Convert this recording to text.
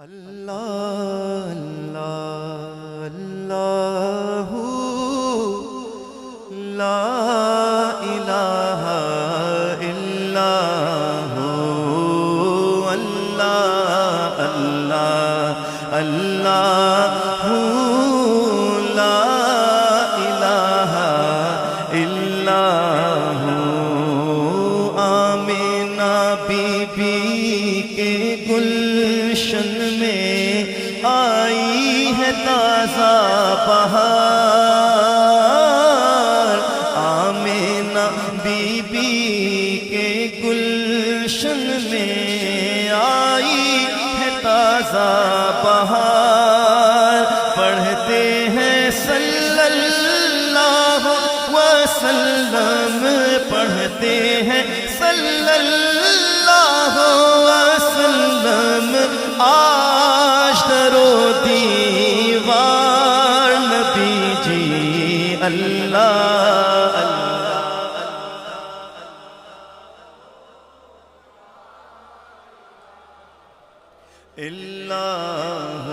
اللہ اللہ اللہ لا الہ الا ہو اللہ اللہ اللہ لا الہ الا ہو آمینہ بی بی کے گلشن میں آئی ہے تازہ بہار آمینہ بی بی کے گلشن میں آئی ہے تازہ بہار پڑھتے ہیں صلی اللہ وسلم پڑھتے ہیں صلی اللہ وسلم آج درو دیوار نبی جی اللہ اللہ